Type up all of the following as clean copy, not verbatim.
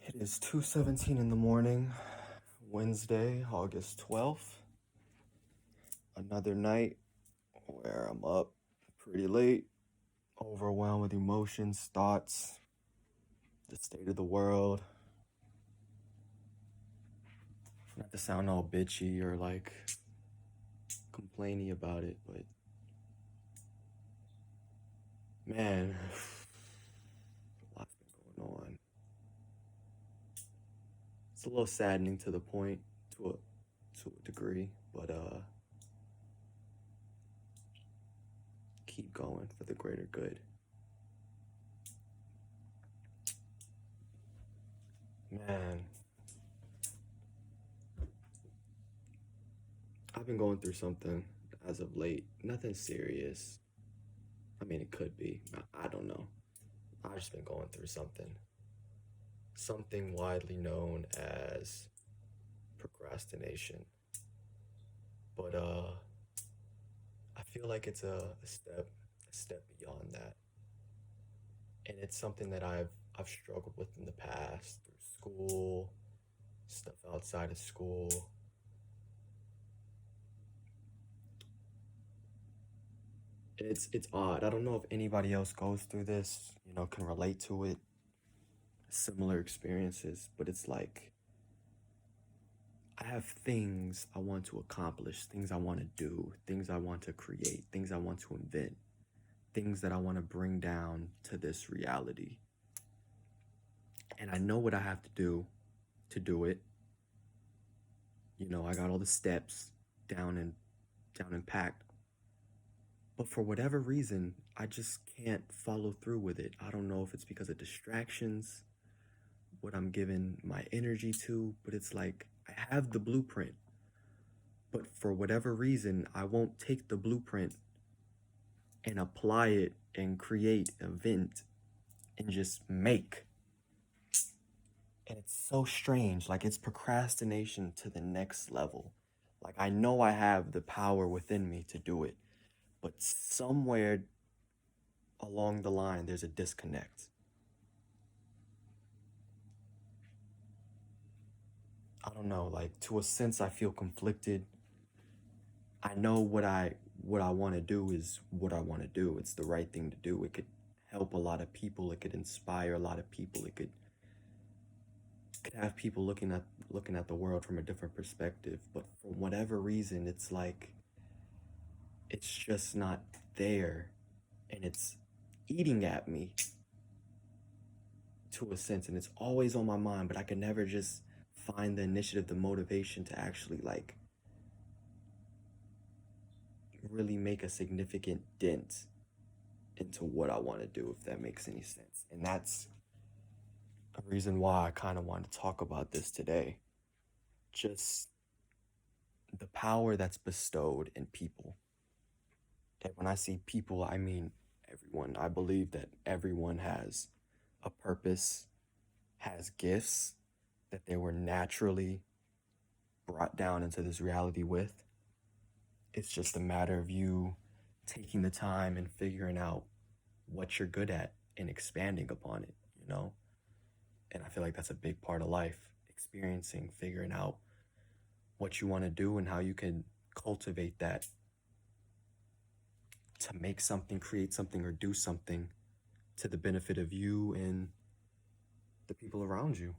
It is 2:17 in the morning, Wednesday, August 12th. Another night where I'm up pretty late, overwhelmed with emotions, thoughts, the state of the world. Not to sound all bitchy or like complaining about it, but man, a lot's been going on. It's a little saddening to the point, to a degree, but keep going for the greater good. Man, I've been going through something as of late. Nothing serious. I mean, it could be. I don't know. I've just been going through something. Something widely known as procrastination. But I feel like it's a step beyond that. And it's something that I've struggled with in the past through school, stuff outside of school. And it's odd. I don't know if anybody else goes through this, can relate to it, similar experiences, but it's like I have things I want to accomplish, things I want to do, things I want to create, things I want to invent, things that I want to bring down to this reality. And I know what I have to do it. I got all the steps down and packed. But for whatever reason, I just can't follow through with it. I don't know if it's because of distractions, what I'm giving my energy to, but it's like I have the blueprint. But for whatever reason, I won't take the blueprint and apply it and create, invent, and just make. And it's so strange. Like, it's procrastination to the next level. Like, I know I have the power within me to do it, but somewhere along the line, there's a disconnect. I don't know, like, to a sense, I feel conflicted. I know what I want to do is what I want to do. It's the right thing to do. It could help a lot of people. It could inspire a lot of people. It could have people looking at the world from a different perspective. But for whatever reason, it's like it's just not there, and it's eating at me to a sense, and it's always on my mind. But I can never just find the initiative, the motivation to actually like really make a significant dent into what I want to do, if that makes any sense. And that's a reason why I kind of want to talk about this today. Just the power that's bestowed in people. And when I see people, I mean everyone. I believe that everyone has a purpose, has gifts that they were naturally brought down into this reality with. It's just a matter of you taking the time and figuring out what you're good at and expanding upon it. And I feel like that's a big part of life, experiencing, figuring out what you want to do and how you can cultivate that to make something, create something, or do something to the benefit of you and the people around you,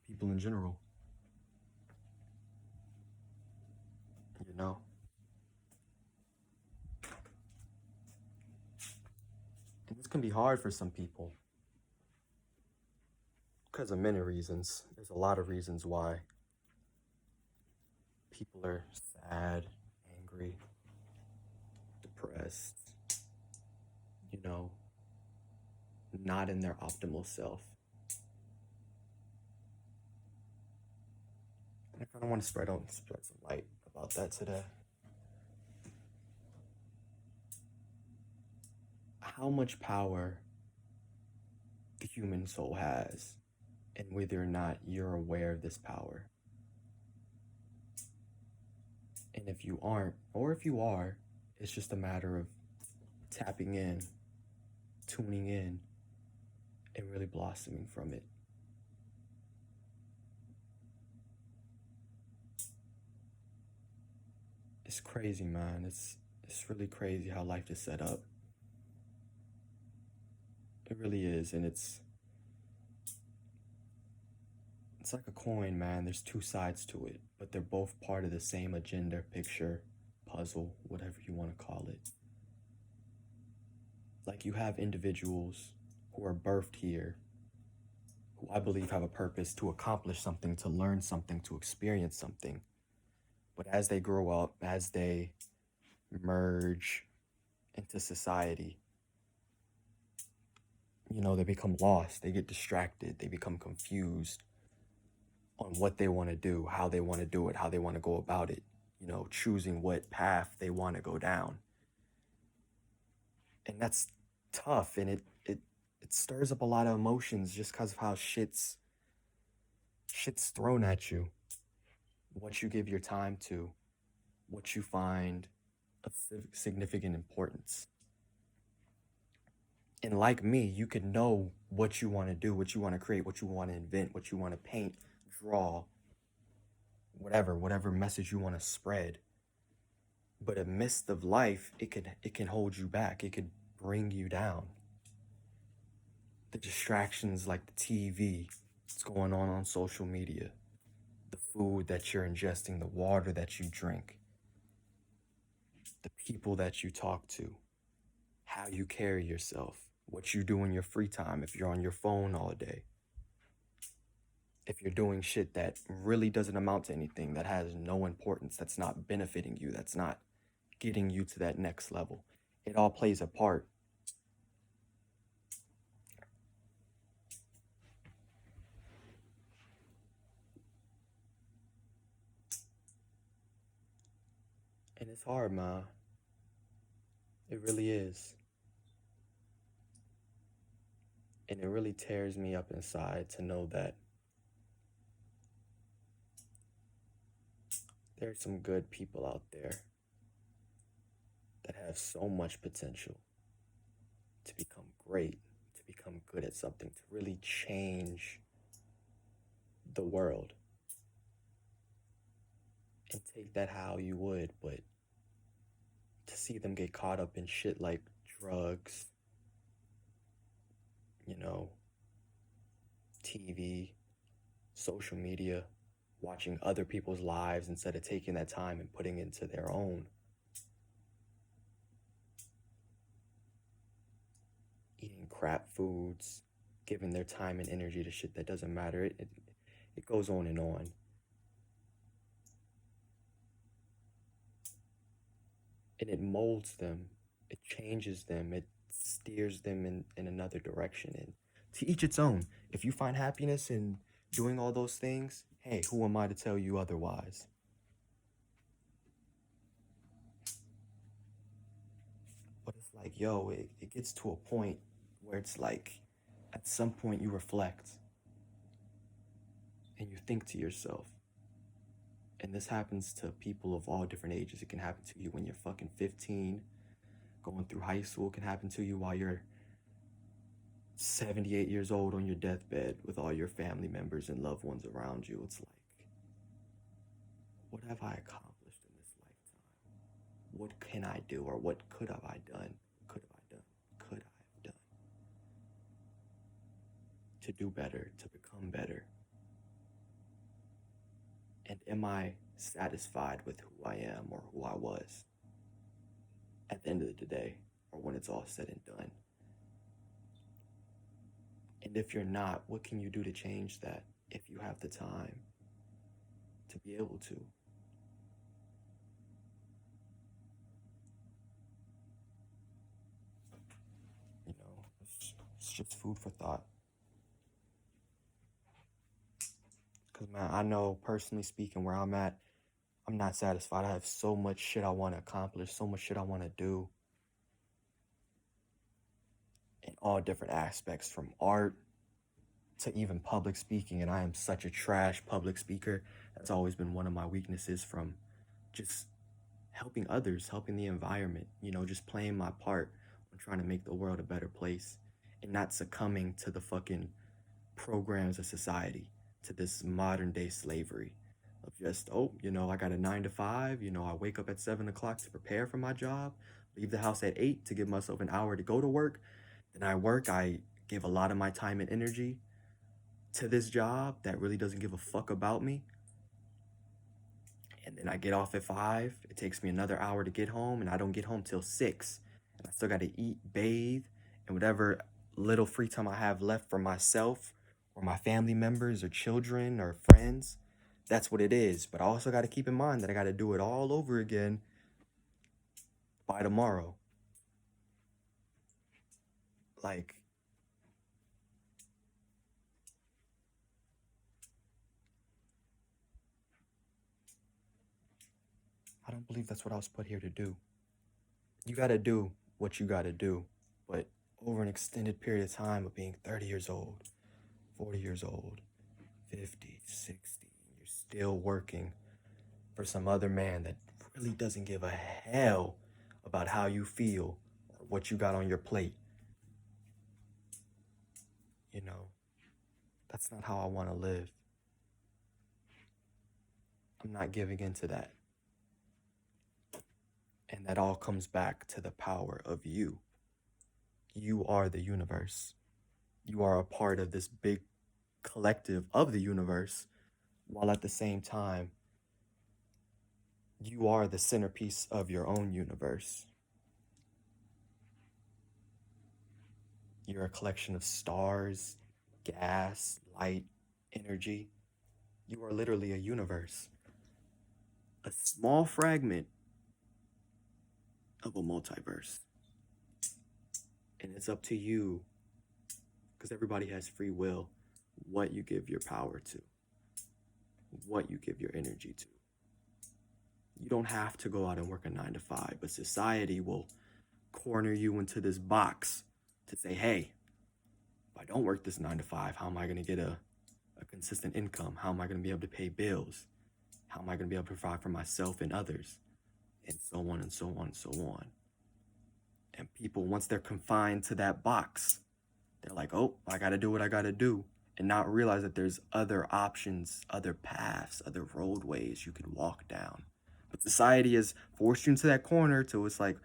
people in general. You know? And this can be hard for some people because of many reasons. There's a lot of reasons why people are sad, angry, depressed, you know, not in their optimal self. kind of want to spread some light about that today. How much power the human soul has, and whether or not you're aware of this power. And if you aren't, or if you are, it's just a matter of tapping in, tuning in, and really blossoming from it. It's crazy, man. It's really crazy how life is set up. It really is, and it's like a coin, man. There's two sides to it, but they're both part of the same agenda, picture, puzzle, whatever you want to call it. Like you have individuals who are birthed here, who I believe have a purpose to accomplish something, to learn something, to experience something. But as they grow up, as they merge into society, they become lost, they get distracted, they become confused on what they want to do, how they want to do it, how they want to go about it, choosing what path they want to go down. And that's tough, and it stirs up a lot of emotions just because of how shit's thrown at you, what you give your time to, what you find of significant importance. And like me, you can know what you want to do, what you want to create, what you want to invent, what you want to paint, draw, whatever message you want to spread. But amidst of life, it can hold you back. It could bring you down. The distractions like the TV, what's going on social media, the food that you're ingesting, the water that you drink, the people that you talk to, how you carry yourself, what you do in your free time, if you're on your phone all day, if you're doing shit that really doesn't amount to anything, that has no importance, that's not benefiting you, that's not getting you to that next level. It all plays a part. And it's hard, ma. It really is. And it really tears me up inside to know that there's some good people out there that have so much potential to become great, to become good at something, to really change the world. And take that how you would, but to see them get caught up in shit like drugs, TV, social media, watching other people's lives instead of taking that time and putting into their own. Eating crap foods, giving their time and energy to shit that doesn't matter. It goes on and on. And it molds them, it changes them, it steers them in another direction. And to each its own. If you find happiness in doing all those things, hey, who am I to tell you otherwise? But it's like, it gets to a point where it's like, at some point you reflect and you think to yourself, and this happens to people of all different ages. It can happen to you when you're fucking 15, going through high school. It can happen to you while you're 78 years old on your deathbed with all your family members and loved ones around you. It's like, what have I accomplished in this lifetime? What can I do, or what could have I done? Could I have done to do better, to become better? And am I satisfied with who I am or who I was at the end of the day, or when it's all said and done? And if you're not, what can you do to change that if you have the time to be able to? It's just food for thought. Because, man, I know personally speaking where I'm at, I'm not satisfied. I have so much shit I want to accomplish, so much shit I want to do in all different aspects from art to even public speaking. And I am such a trash public speaker. That's always been one of my weaknesses from just helping others, helping the environment, just playing my part on trying to make the world a better place and not succumbing to the fucking programs of society, to this modern day slavery of just, oh, I got a 9 to 5, I wake up at 7 o'clock to prepare for my job, leave the house at 8 to give myself an hour to go to work. Then I work, I give a lot of my time and energy to this job that really doesn't give a fuck about me. And then I get off at 5. It takes me another hour to get home, and I don't get home till 6. And I still got to eat, bathe, and whatever little free time I have left for myself or my family members or children or friends, that's what it is. But I also got to keep in mind that I got to do it all over again by tomorrow. Like, I don't believe that's what I was put here to do. You got to do what you got to do, but over an extended period of time of being 30 years old, 40 years old, 50, 60, you're still working for some other man that really doesn't give a hell about how you feel or what you got on your plate. That's not how I want to live. I'm not giving in to that. And that all comes back to the power of you. You are the universe. You are a part of this big collective of the universe, while at the same time, you are the centerpiece of your own universe. You're a collection of stars, gas, light, energy. You are literally a universe, a small fragment of a multiverse. And it's up to you, because everybody has free will, what you give your power to, what you give your energy to. You don't have to go out and work a 9 to 5, but society will corner you into this box to say, hey, if I don't work this 9 to 5, how am I going to get a consistent income? How am I going to be able to pay bills? How am I going to be able to provide for myself and others? And so on and so on and so on. And people, once they're confined to that box, they're like, oh, I got to do what I got to do. And not realize that there's other options, other paths, other roadways you could walk down. But society has forced you into that corner till it's like,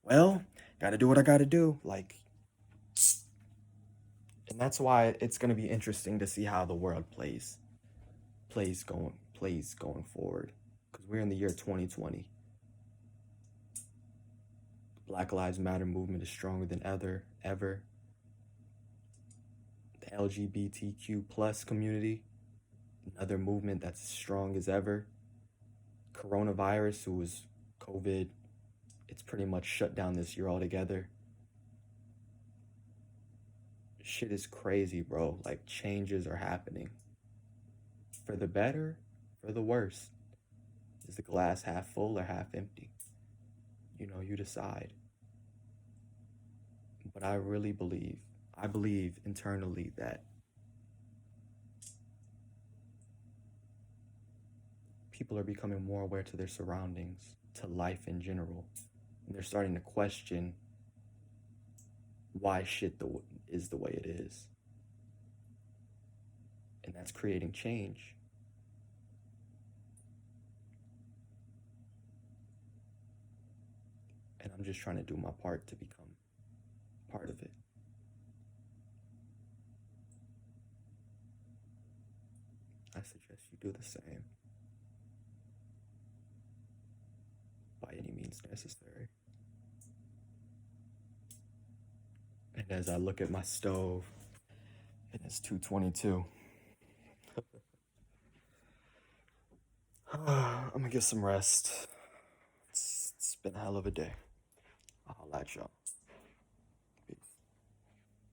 well, got to do what I got to do. And that's why it's going to be interesting to see how the world plays going forward, because we're in the year 2020. The Black Lives Matter movement is stronger than ever. The LGBTQ plus community, another movement that's as strong as ever. Coronavirus, who was COVID, it's pretty much shut down this year altogether. Shit is crazy, bro. Like, changes are happening. For the better, for the worse. Is the glass half full or half empty? You decide. But I believe internally that people are becoming more aware to their surroundings, to life in general. And they're starting to question why shit is the way it is. And that's creating change. And I'm just trying to do my part to become part of it. I suggest you do the same by any means necessary. And as I look at my stove, and it's 2:22, I'm gonna get some rest. It's been a hell of a day. I'll let y'all.